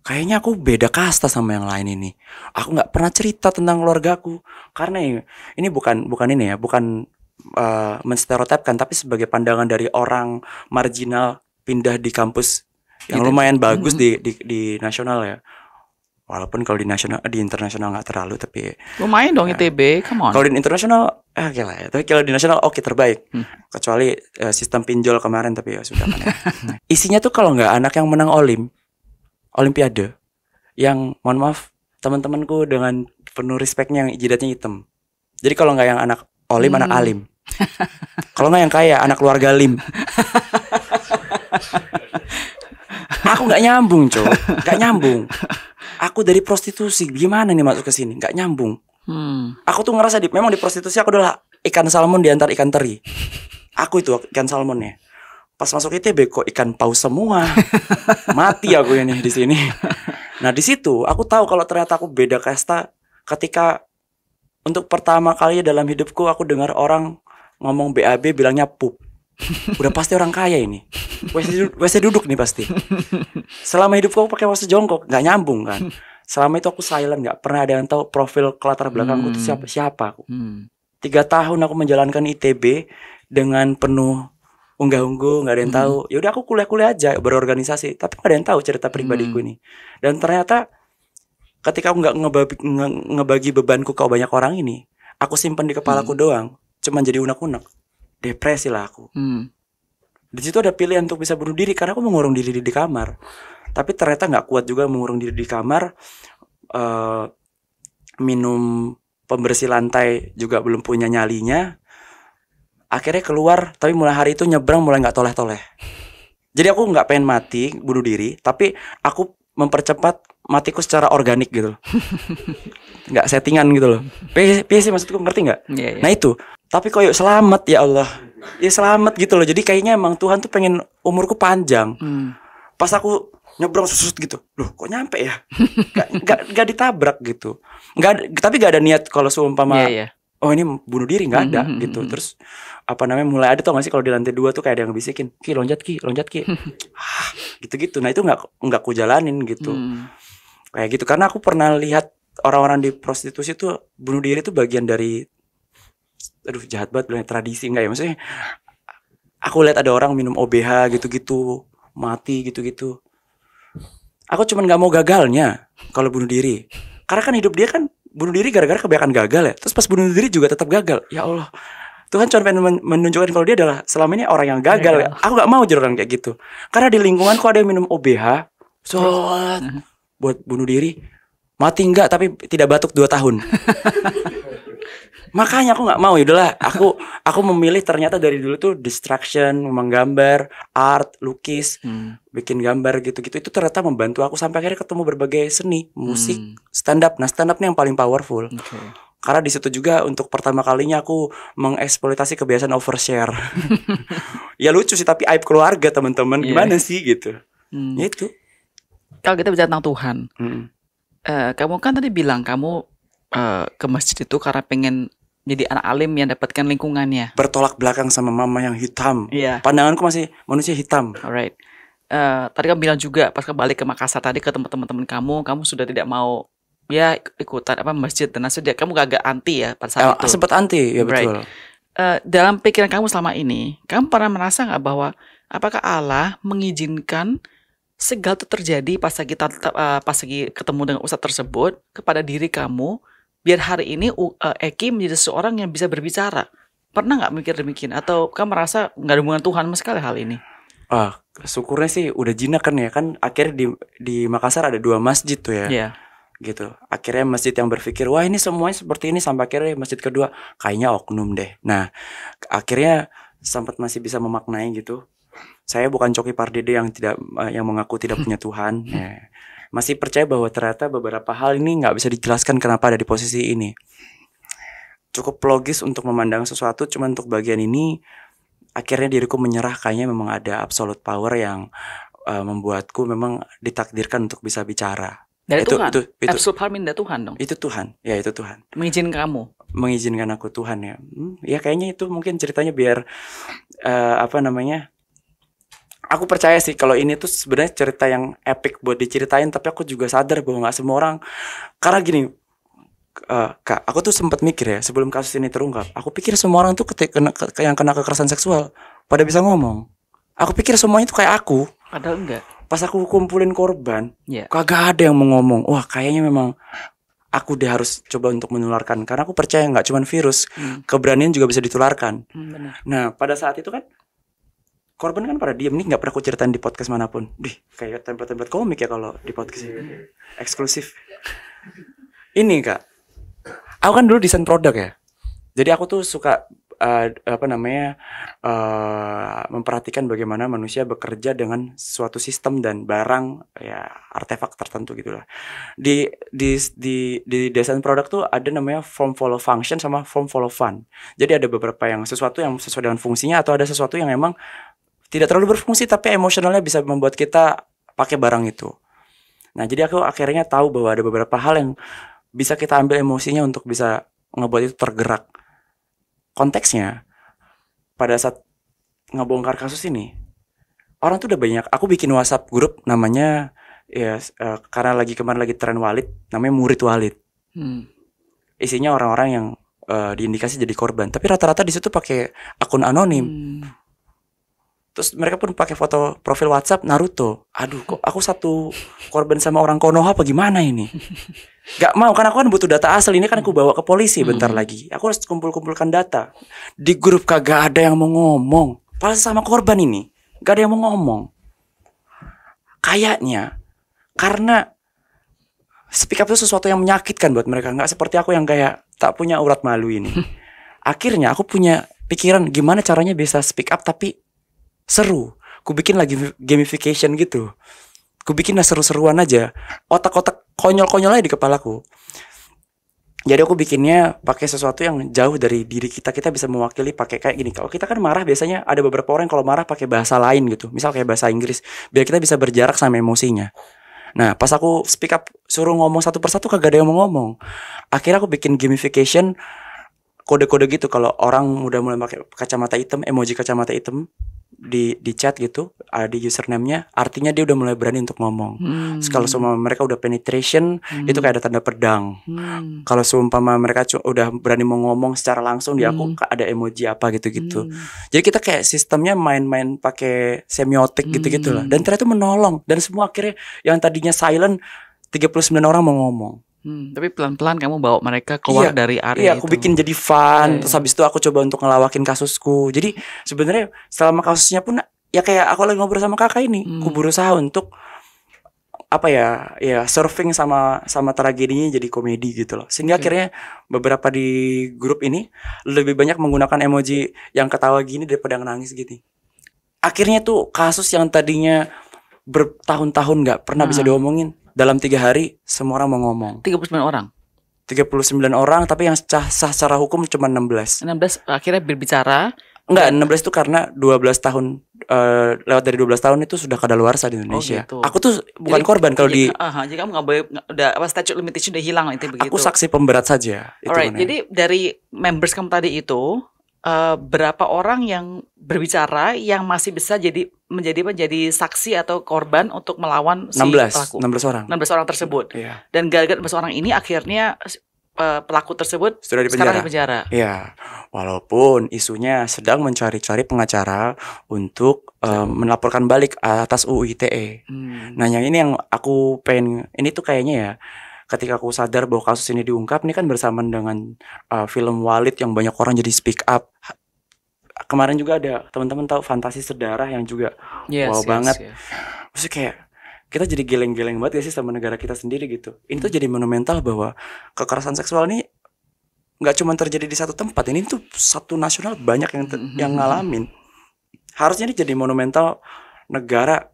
kayaknya aku beda kasta sama yang lain ini. Aku nggak pernah cerita tentang keluargaku karena ini bukan menstereotipkan, tapi sebagai pandangan dari orang marginal pindah di kampus yang lumayan bagus di nasional ya. Walaupun kalau di internasional nggak terlalu, tapi lumayan dong ITB, come on. Kalau di internasional oke lah ya. Tapi kalau di nasional oke terbaik. Kecuali sistem pinjol kemarin, tapi ya sudah kan ya. Isinya tuh kalau nggak anak yang menang Olimpiade, yang mohon maaf teman-temanku dengan penuh respectnya yang jidatnya hitam. Jadi kalau nggak yang anak anak alim. Kalau nggak yang kaya anak keluarga lim. Aku nggak nyambung, nggak nyambung. Aku dari prostitusi, gimana nih masuk ke sini? Nggak nyambung. Aku tuh ngerasa memang di prostitusi aku adalah ikan salmon di antara ikan teri. Aku itu ikan salmonnya. Pas masuk ITB kok ikan paus semua. Mati aku ini di sini. Nah di situ aku tahu kalau ternyata aku beda kasta ketika untuk pertama kali dalam hidupku aku dengar orang ngomong BAB bilangnya pup. Udah pasti orang kaya ini. WC duduk nih pasti. Selama hidupku aku pakai WC jongkok, nggak nyambung kan. Selama itu aku silent, nggak pernah ada yang tahu profil latar belakangku itu siapa aku. 3 tahun aku menjalankan ITB dengan penuh unggah-ungguh, nggak ada yang tahu. Ya udah aku kuliah aja, berorganisasi, tapi nggak ada yang tahu cerita pribadiku ini. Dan ternyata ketika aku nggak ngebagi bebanku ke banyak orang ini, aku simpan di kepalaku doang, cuman jadi unek-unek. Depresi lah aku. Di situ ada pilihan untuk bisa bunuh diri karena aku mengurung diri di kamar. Tapi ternyata nggak kuat juga mengurung diri di kamar. Minum pembersih lantai juga belum punya nyalinya. Akhirnya keluar, tapi mulai hari itu nyebrang mulai nggak toleh-toleh. Jadi aku nggak pengen mati bunuh diri, tapi aku mempercepat matiku secara organik gitu loh. Nggak settingan gitu loh. Sih maksudku, ngerti nggak? Yeah. Nah itu. Tapi kok yuk selamat ya Allah. Ya selamat gitu loh. Jadi kayaknya emang Tuhan tuh pengen umurku panjang. Pas aku nyebrang susut gitu, loh kok nyampe ya? Gak ditabrak gitu. Tapi gak ada niat kalau seumpama oh ini bunuh diri, gak ada gitu. Terus mulai ada, tau gak sih kalau di lantai 2 tuh kayak ada yang bisikin, Ki loncat Ki gitu-gitu. Nah itu gak ku jalanin gitu. Kayak gitu, karena aku pernah lihat orang-orang di prostitusi tuh bunuh diri tuh bagian dari, aduh jahat banget bilang tradisi enggak ya, maksudnya aku lihat ada orang minum OBH gitu-gitu mati gitu-gitu. Aku cuman nggak mau gagalnya kalau bunuh diri, karena kan hidup dia kan bunuh diri gara-gara kebanyakan gagal ya. Terus pas bunuh diri juga tetap gagal. Ya Allah, Tuhan cuma pengen menunjukkan kalau dia adalah selama ini orang yang gagal. Aku nggak mau jadi orang kayak gitu, karena di lingkunganku ada yang minum OBH buat bunuh diri, mati enggak tapi tidak batuk 2 tahun. Makanya aku nggak mau. Yaudahlah, aku memilih ternyata dari dulu tuh distraction, menggambar, art, lukis, bikin gambar gitu-gitu, itu ternyata membantu aku sampai akhirnya ketemu berbagai seni, musik, stand up. Nah, stand up nih yang paling powerful. Karena di situ juga untuk pertama kalinya aku mengeksploitasi kebiasaan overshare. Ya lucu sih, tapi aib keluarga teman-teman gimana sih gitu. Itu. Kalau kita bicara tentang Tuhan, kamu kan tadi bilang kamu ke masjid itu karena pengen jadi anak alim yang dapatkan lingkungannya. Bertolak belakang sama mama yang hitam. Iya. Pandanganku masih manusia hitam. Alright. Tadi kamu bilang juga pas balik ke Makassar tadi ke teman-teman kamu sudah tidak mau ya ikutan masjid dan nasihat. Kamu agak anti ya pada saat itu. Sempat anti, ya betul. Dalam pikiran kamu selama ini, kamu pernah merasa nggak bahwa apakah Allah mengizinkan segala itu terjadi pas lagi ketemu dengan ustadz tersebut kepada diri kamu, biar hari ini Eki menjadi seorang yang bisa berbicara? Pernah nggak mikir demikian? Atau kamu merasa nggak ada hubungan Tuhan sama sekali hal ini? Syukurnya sih udah jinak kan ya, kan akhirnya di Makassar ada 2 masjid tuh ya. Iya. Gitu. Akhirnya masjid yang berpikir wah ini semuanya seperti ini, sampai akhirnya masjid kedua kayaknya oknum deh. Nah, akhirnya sempat masih bisa memaknai gitu. Saya bukan Coki Pardede yang mengaku tidak punya Tuhan. Ya. Masih percaya bahwa ternyata beberapa hal ini nggak bisa dijelaskan kenapa ada di posisi ini. Cukup logis untuk memandang sesuatu, cuman untuk bagian ini akhirnya diriku menyerah, kayaknya memang ada absolute power yang membuatku memang ditakdirkan untuk bisa bicara. Dari Tuhan? Absolute power dari Tuhan dong? Itu Tuhan, ya itu Tuhan. Mengizinkan aku Tuhan ya. Ya kayaknya itu mungkin ceritanya biar aku percaya sih kalau ini tuh sebenarnya cerita yang epic buat diceritain, tapi aku juga sadar bahwa nggak semua orang. Karena gini, Kak, aku tuh sempat mikir ya sebelum kasus ini terungkap. Aku pikir semua orang tuh yang kena kekerasan seksual pada bisa ngomong. Aku pikir semuanya tuh kayak aku. Padahal enggak. Pas aku kumpulin korban, kagak ada yang mau ngomong. Wah, kayaknya memang aku deh harus coba untuk menularkan. Karena aku percaya nggak cuma virus, keberanian juga bisa ditularkan. Benar. Nah, pada saat itu kan korban kan pada diem nih, nggak pernah aku ceritain di podcast manapun. Kayak template-template komik ya kalau di podcast ini. Eksklusif. Ini Kak, aku kan dulu desain produk ya. Jadi aku tuh suka memperhatikan bagaimana manusia bekerja dengan suatu sistem dan barang ya, artefak tertentu gitulah. Di desain produk tuh ada namanya form follow function sama form follow fun. Jadi ada beberapa yang sesuatu yang sesuai dengan fungsinya, atau ada sesuatu yang emang tidak terlalu berfungsi tapi emosionalnya bisa membuat kita pakai barang itu. Nah, jadi aku akhirnya tahu bahwa ada beberapa hal yang bisa kita ambil emosinya untuk bisa ngebuat itu tergerak. Konteksnya, pada saat ngebongkar kasus ini, orang tuh udah banyak. Aku bikin WhatsApp grup namanya ya karena kemarin lagi tren Walid, namanya Murid Walid. Isinya orang-orang yang diindikasi jadi korban, tapi rata-rata di situ pakai akun anonim. Terus mereka pun pakai foto profil WhatsApp Naruto. Aduh, kok aku satu korban sama orang Konoha apa gimana ini? Gak mau, kan aku kan butuh data asli. Ini kan aku bawa ke polisi bentar lagi. Aku harus kumpulkan data. Di grup kagak ada yang mau ngomong. Padahal sama korban ini gak ada yang mau ngomong. Kayaknya karena speak up itu sesuatu yang menyakitkan buat mereka. Gak seperti aku yang kayak tak punya urat malu ini. Akhirnya aku punya pikiran gimana caranya bisa speak up tapi seru. Ku bikin lagi gamification gitu. Ku bikin seru-seruan aja. Otak-otak konyol-konyol aja di kepalaku. Jadi aku bikinnya pakai sesuatu yang jauh dari diri kita. Kita bisa mewakili pakai kayak gini. Kalau kita kan marah biasanya ada beberapa orang kalau marah pakai bahasa lain gitu. Misal kayak bahasa Inggris. Biar kita bisa berjarak sama emosinya. Nah, pas aku speak up suruh ngomong satu persatu kagak ada yang mau ngomong. Akhirnya aku bikin gamification kode-kode gitu. Kalau orang udah mulai pakai kacamata hitam, emoji kacamata hitam, di chat gitu, di username-nya, artinya dia udah mulai berani untuk ngomong. Kalau semua mereka udah penetration, itu kayak ada tanda pedang. Kalau seumpama mereka udah berani mau ngomong secara langsung di aku, ada emoji apa gitu-gitu. Jadi kita kayak sistemnya main-main pakai semiotik gitu-gitu lah. Dan ternyata menolong. Dan semua akhirnya yang tadinya silent, 39 orang mau ngomong. Tapi pelan-pelan kamu bawa mereka keluar dari area Iya, itu. aku bikin jadi fun. Terus habis itu aku coba untuk ngelawakin kasusku. Jadi sebenarnya selama kasusnya pun ya kayak aku lagi ngobrol sama kakak ini, aku berusaha untuk apa ya surfing sama tragedinya jadi komedi gitu loh. Sehingga akhirnya beberapa di grup ini lebih banyak menggunakan emoji yang ketawa gini daripada yang nangis gitu. Akhirnya tuh kasus yang tadinya bertahun-tahun nggak pernah bisa diomongin, dalam 3 hari semua orang mau ngomong. 39 orang. 39 orang, tapi yang sah secara hukum cuma 16. 16 akhirnya berbicara. Enggak, 16 itu karena 12 tahun lewat dari 12 tahun itu sudah kadaluarsa di Indonesia. Gitu. Aku tuh bukan korban kalau di jadi kamu nggak boleh, udah statute limitation udah hilang itu begitu. Aku saksi pemberat saja. Alright, jadi dari members kamu tadi itu berapa orang yang berbicara yang masih bisa menjadi saksi atau korban untuk melawan si pelaku? 16 orang. 16 orang tersebut. Iya. Dan gara-gara 16 orang ini akhirnya pelaku tersebut sudah sekarang di penjara. Iya. Walaupun isunya sedang mencari-cari pengacara untuk melaporkan balik atas UU ITE. Nah, yang ini yang aku pengen, ini tuh kayaknya ya, ketika aku sadar bahwa kasus ini diungkap, ini kan bersamaan dengan film Walid yang banyak orang jadi speak up. Kemarin juga ada teman-teman tahu Fantasi Sedarah yang juga banget. Maksudnya kayak kita jadi geleng-geleng banget gak sih sama negara kita sendiri gitu. Ini tuh jadi monumental bahwa kekerasan seksual ini nggak cuma terjadi di satu tempat. Ini tuh satu nasional banyak yang ngalamin. Harusnya ini jadi monumental negara.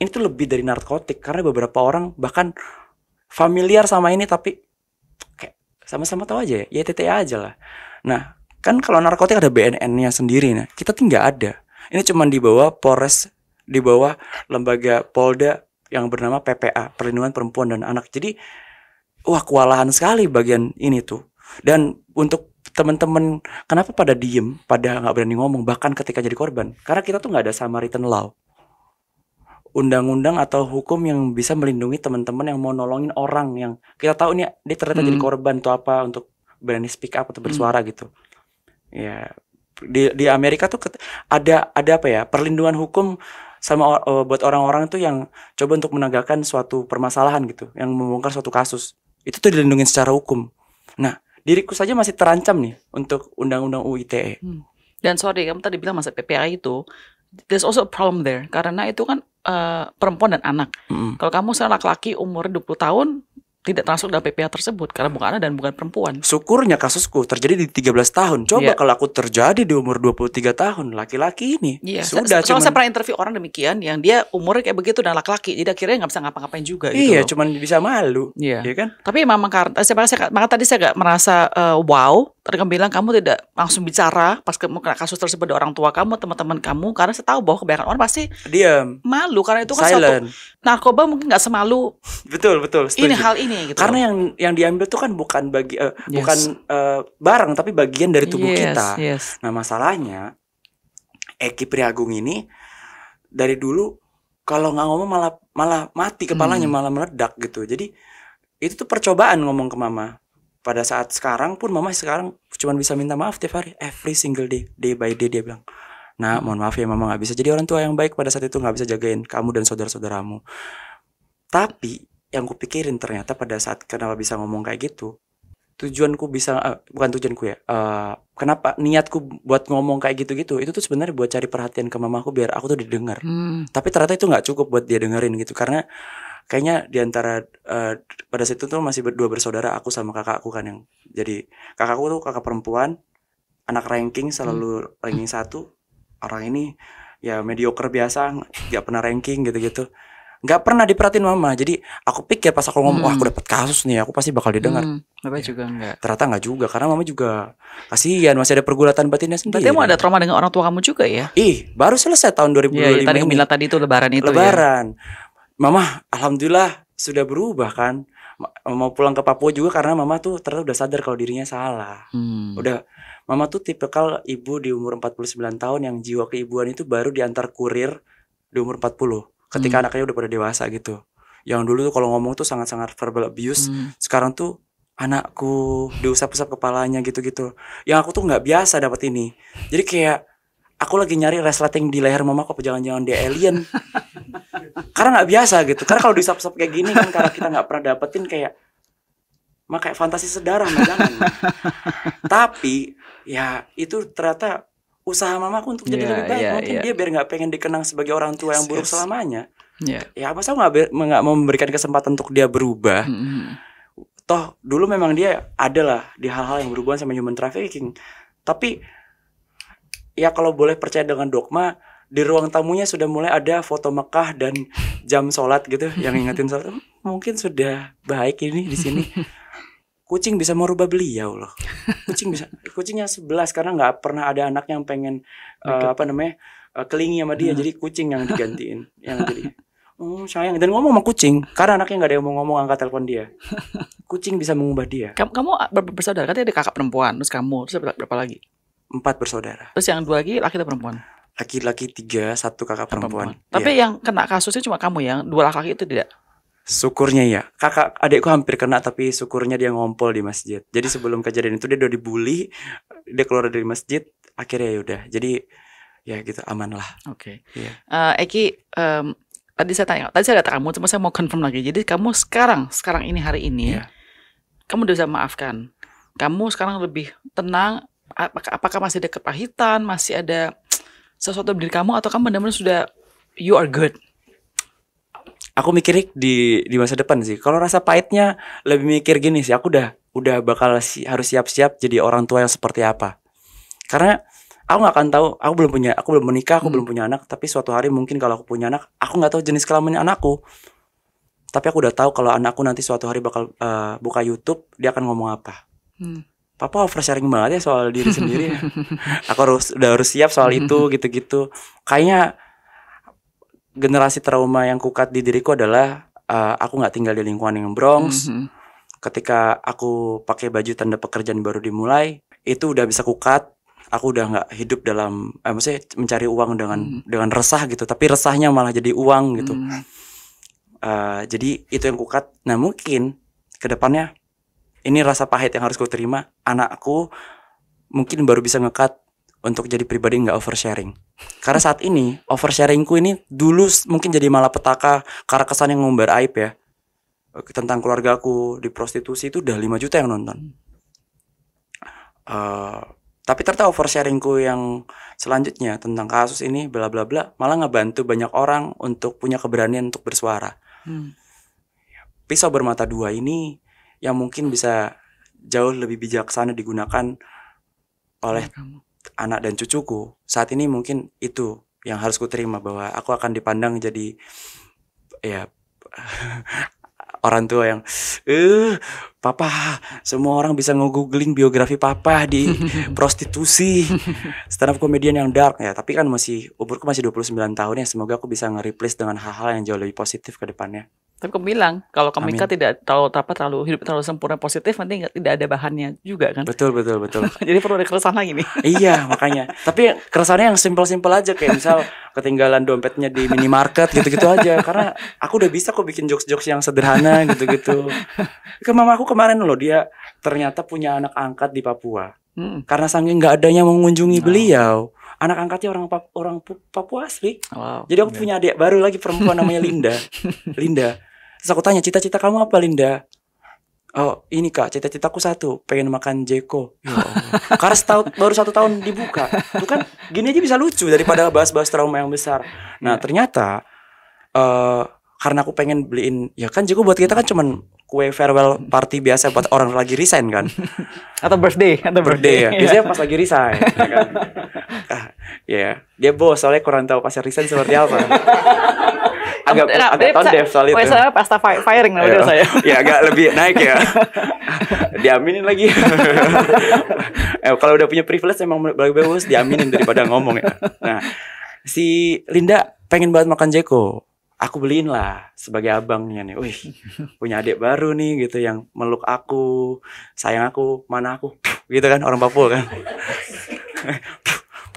Ini tuh lebih dari narkotik, karena beberapa orang bahkan familiar sama ini tapi kayak sama-sama tahu aja ya YTTA aja lah. Nah, kan kalau narkotik ada BNN-nya sendiri. Nah, kita tuh nggak ada. Ini cuma di bawah Polres, di bawah lembaga Polda yang bernama PPA, Perlindungan Perempuan dan Anak. Jadi wah, kewalahan sekali bagian ini tuh. Dan untuk teman-teman, kenapa pada diem, pada nggak berani ngomong bahkan ketika jadi korban? Karena kita tuh nggak ada Samaritan Law, undang-undang atau hukum yang bisa melindungi teman-teman yang mau nolongin orang yang kita tahu nih dia ternyata jadi korban atau apa, untuk berani speak up atau bersuara gitu. Ya, di Amerika tuh ada apa ya, perlindungan hukum sama buat orang-orang tuh yang coba untuk menegakkan suatu permasalahan gitu, yang membongkar suatu kasus. Itu tuh dilindungi secara hukum. Nah, diriku saja masih terancam nih untuk undang-undang UU ITE. Dan sorry, kamu tadi bilang masa PPA itu, there's also a problem there, karena itu kan perempuan dan anak. Kalau kamu seorang laki-laki umur 20 tahun tidak termasuk dalam PPA tersebut karena bukan anak dan bukan perempuan. Syukurnya kasusku terjadi di 13 tahun. Coba kalau aku terjadi di umur 23 tahun, laki-laki ini. Sudah. Saya pernah interview orang demikian yang dia umurnya kayak begitu dan laki-laki, jadi akhirnya nggak bisa ngapa-ngapain juga. Iya, gitu cuman bisa malu. Iya kan? Tapi memang karena maka tadi saya gak merasa wow. Tadi kamu bilang kamu tidak langsung bicara pas kamu kena kasus tersebut dari orang tua kamu, teman-teman kamu, karena saya tahu bahwa kebanyakan orang pasti diam, malu karena itu kan silent. Suatu narkoba mungkin nggak semalu betul setuju. Ini hal ini gitu. Karena yang diambil tuh kan bukan bukan barang tapi bagian dari tubuh kita. Nah, masalahnya Eki Priagung ini dari dulu kalau nggak ngomong malah mati kepalanya, malah meledak gitu. Jadi itu tuh percobaan ngomong ke mama. Pada saat sekarang pun mama sekarang cuma bisa minta maaf tiap hari, every single day by day dia bilang, nah mohon maaf ya mama nggak bisa jadi orang tua yang baik pada saat itu, nggak bisa jagain kamu dan saudara-saudaramu. Tapi yang ku pikirin ternyata pada saat kenapa bisa ngomong kayak gitu, tujuanku bisa bukan tujuanku ya, kenapa niatku buat ngomong kayak gitu-gitu itu tuh sebenarnya buat cari perhatian ke mamaku biar aku tuh didengar. Tapi ternyata itu nggak cukup buat dia dengerin gitu, karena kayaknya diantara pada situ tuh masih berdua bersaudara, aku sama kakakku kan, yang jadi kakakku tuh kakak perempuan, anak ranking, selalu ranking 1. Orang ini ya mediocre biasa, gak pernah ranking gitu-gitu, gak pernah diperhatiin mama. Jadi aku pikir pas aku ngomong, wah aku dapet kasus nih, aku pasti bakal didengar. Bapak juga enggak. Ternyata enggak juga, karena mama juga kasihan, masih ada pergulatan batinnya sendiri. Berarti kamu ada trauma dengan orang tua kamu juga ya? Baru selesai tahun 2025 tadi kamu bilang tadi itu lebaran itu ya. Mama alhamdulillah sudah berubah kan. Mau pulang ke Papua juga karena mama tuh ternyata udah sadar kalau dirinya salah. Udah, Mama tuh tipikal ibu di umur 49 tahun yang jiwa keibuan itu baru diantar kurir di umur 40. Ketika anaknya udah pada dewasa gitu. Yang dulu tuh kalau ngomong tuh sangat-sangat verbal abuse. Sekarang tuh anakku diusap-usap kepalanya gitu-gitu. Yang aku tuh nggak biasa dapat ini. Jadi kayak aku lagi nyari resleting di leher mama, kok jangan-jangan dia alien. Karena nggak biasa gitu. Karena kalau diusap-usap kayak gini kan, karena kita nggak pernah dapetin kayak fantasi sedarah, jangan. Tapi ya itu ternyata usaha mamaku untuk jadi lebih baik. Mungkin dia biar nggak pengen dikenang sebagai orang tua yang buruk selamanya. Ya masa nggak memberikan kesempatan untuk dia berubah. Toh dulu memang dia adalah di hal-hal yang berhubungan sama human trafficking. Tapi ya kalau boleh percaya dengan dogma, di ruang tamunya sudah mulai ada foto Mekah dan jam sholat gitu yang ingetin sholat. Mungkin sudah baik ini di sini. Kucing bisa merubah beliau loh. Kucingnya 11 karena nggak pernah ada anak yang pengen kelingi sama dia. Jadi kucing yang digantiin, yang jadi sayang, dan ngomong sama kucing karena anaknya nggak ada yang mau ngomong, angkat telepon dia. Kucing bisa mengubah dia. Kamu bersaudara, katanya ada kakak perempuan, terus kamu, terus berapa lagi? 4 bersaudara. Terus yang 2 lagi laki atau perempuan? Laki-laki 3, 1 kakak perempuan. Tapi yang kena kasusnya cuma kamu, yang 2 laki itu tidak? Syukurnya ya, kakak adikku hampir kena, tapi syukurnya dia ngompol di masjid. Jadi sebelum kejadian itu dia udah dibully, dia keluar dari masjid, akhirnya ya udah. Jadi ya gitu, aman lah. Oke. Eki, tadi saya kata kamu, cuma saya mau confirm lagi. Jadi kamu sekarang ini hari ini, kamu udah bisa maafkan. Kamu sekarang lebih tenang. Apakah masih ada kepahitan, masih ada sesuatu di diri kamu, atau kamu benar-benar sudah you are good? Aku mikir di masa depan sih. Kalau rasa pahitnya lebih mikir gini sih. Aku udah bakal harus siap-siap jadi orang tua yang seperti apa. Karena aku nggak akan tahu. Aku belum menikah. Aku belum punya anak. Tapi suatu hari mungkin kalau aku punya anak, aku nggak tahu jenis kelamin anakku. Tapi aku udah tahu kalau anakku nanti suatu hari bakal buka YouTube, dia akan ngomong apa. Papa oversharing banget ya soal diri sendiri. Aku udah harus siap soal itu gitu-gitu. Kayaknya generasi trauma yang kukat di diriku adalah aku nggak tinggal di lingkungan yang Bronx. Ketika aku pakai baju tanda pekerjaan baru dimulai, itu udah bisa kukat. Aku udah nggak hidup dalam, maksudnya mencari uang dengan resah gitu. Tapi resahnya malah jadi uang gitu. Jadi itu yang kukat. Nah mungkin kedepannya ini rasa pahit yang harus ku terima. Anakku mungkin baru bisa ngekat untuk jadi pribadi nggak oversharing. Karena saat ini oversharingku ini dulu mungkin jadi malapetaka karena kesan yang ngumbar aib ya. Tentang keluargaku di prostitusi itu udah 5 juta yang nonton. Tapi ternyata oversharingku yang selanjutnya tentang kasus ini bla bla bla malah ngebantu banyak orang untuk punya keberanian untuk bersuara. Pisau bermata dua ini yang mungkin bisa jauh lebih bijaksana digunakan oleh anak dan cucuku. Saat ini mungkin itu yang harus ku terima, bahwa aku akan dipandang jadi ya orang tua yang papa, semua orang bisa nge-googling biografi papa di prostitusi, stand up comedian yang dark ya. Tapi kan umurku masih 29 tahun ya. Semoga aku bisa nge-replace dengan hal-hal yang jauh lebih positif ke depannya. Tapi kamu bilang kalau kamu tidak terlalu hidup terlalu sempurna positif, nanti tidak ada bahannya juga kan? Betul. Jadi perlu ada keresahan lagi nih. Iya makanya. Tapi keresahannya yang simpel-simpel aja, kayak misal ketinggalan dompetnya di minimarket gitu-gitu aja. Karena aku udah bisa kok bikin jokes-jokes yang sederhana gitu-gitu. Ke mamaku kemarin loh, dia ternyata punya anak angkat di Papua. Karena saking nggak adanya mengunjungi beliau, anak angkatnya orang Papua asli. Jadi aku punya adik baru lagi perempuan namanya Linda. Terus aku tanya, cita-cita kamu apa Linda? Oh ini kak, cita-citaku satu, pengen makan Jeko. Ya Allah. Karena baru 1 tahun dibuka. Itu kan gini aja bisa lucu daripada bahas-bahas trauma yang besar. Nah ternyata karena aku pengen beliin, ya kan Jeko buat kita kan cuman kue farewell party biasa buat orang lagi resign kan. Atau birthday ya. Biasanya pas lagi resign ya kan? Ya, dia bos soalnya kurang tahu pas resign seperti apa. agak tondef soal itu. Saya pasta firing namanya saya. Ya agak lebih naik ya. Diaminin lagi. Kalau udah punya privilege emang bagus diaminin daripada ngomong ya. Nah, si Linda pengen banget makan Jeko. Aku beliin lah sebagai abangnya nih. Wih, punya adik baru nih gitu yang meluk aku, sayang aku, mana aku gitu kan, orang Papua kan.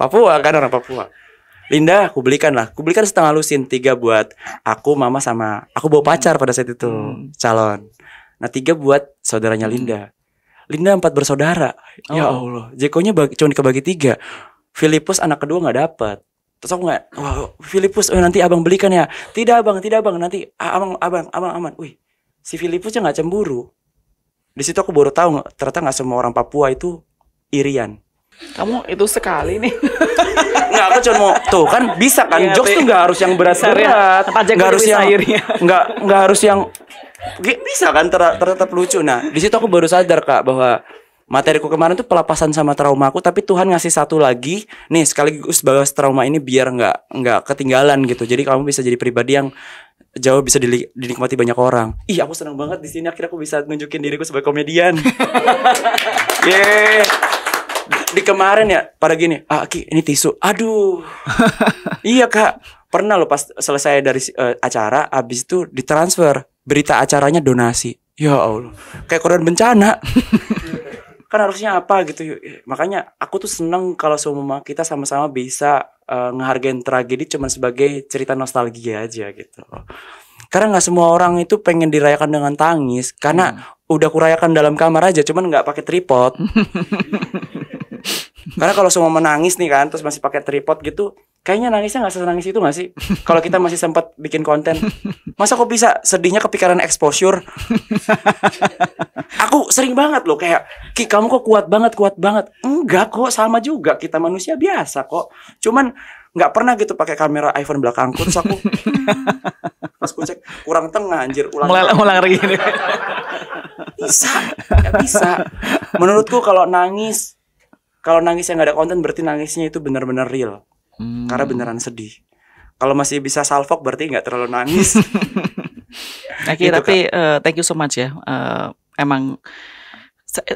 Papua kan, orang Papua. Linda, aku belikan setengah lusin, 3 buat aku, mama, sama aku bawa pacar pada saat itu, calon. Nah 3 buat saudaranya Linda. Linda 4 bersaudara. Ya Allah, Jekonya cuma dikebagi 3. Filipus anak kedua nggak dapat. Terus aku nggak, wah Filipus, nanti abang belikan ya. Tidak abang, nanti abang aman. Wih, si Filipusnya nggak cemburu. Di situ aku baru tahu ternyata nggak semua orang Papua itu irian. Kamu itu sekali nih. Nggak, aku cuma mau tuh kan bisa kan, jokes tuh nggak harus yang berat-berat, nggak harus yang nggak harus yang bisa kan tetap lucu. Nah di situ aku baru sadar Kak bahwa materiku kemarin tuh pelepasan sama trauma aku, tapi Tuhan ngasih satu lagi nih sekaligus bahas trauma ini biar nggak ketinggalan gitu. Jadi kamu bisa jadi pribadi yang jauh bisa dinikmati banyak orang. Ih aku senang banget di sini akhirnya aku bisa nunjukin diriku sebagai komedian. Di kemarin ya pada gini, Ki ini tisu, aduh. Iya Kak, pernah loh pas selesai dari acara, abis itu ditransfer berita acaranya donasi. Ya Allah, kayak korban bencana. Kan harusnya apa gitu. Makanya aku tuh seneng kalau semua kita sama-sama bisa ngehargain tragedi cuma sebagai cerita nostalgia aja gitu. Karena nggak semua orang itu pengen dirayakan dengan tangis, karena udah kurayakan dalam kamar aja, cuman nggak pakai tripod. Karena kalau semua menangis nih kan, terus masih pakai tripod gitu, kayaknya nangisnya nggak senangis itu nggak sih? Kalau kita masih sempat bikin konten, masa kok bisa sedihnya kepikiran exposure? Aku sering banget loh kayak, Ki kamu kok kuat banget. Enggak kok, sama juga, kita manusia biasa kok. Cuman nggak pernah gitu pakai kamera iPhone belakangku, terus aku pas aku cek kurang tengah anjir, ulang lagi ini. Nggak bisa. Menurutku kalau nangis yang nggak ada konten berarti nangisnya itu benar-benar real. Karena beneran sedih. Kalau masih bisa salfok berarti nggak terlalu nangis. Oke, gitu, tapi thank you so much ya. Emang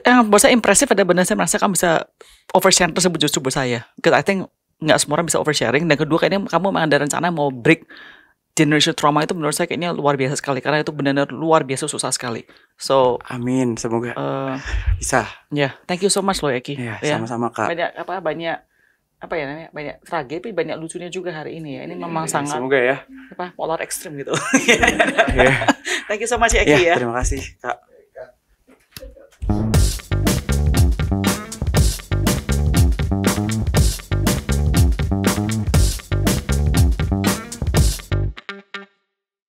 yang buat saya impresif ada benar, saya merasa kamu bisa overshare tersebut justru buat saya. Because I think nggak semua orang bisa oversharing. Dan kedua kayaknya kamu memang ada rencana mau break generation trauma itu, menurut saya kayaknya luar biasa sekali, karena itu benar-benar luar biasa susah sekali. So amin, semoga bisa. Ya, thank you so much loh Eki. Ya, sama-sama Kak. Banyak tragedi, banyak lucunya juga hari ini ya. Ini memang sangat semoga ya. Polar ekstrim gitu. Yeah. Thank you so much Eki ya. Terima kasih Kak.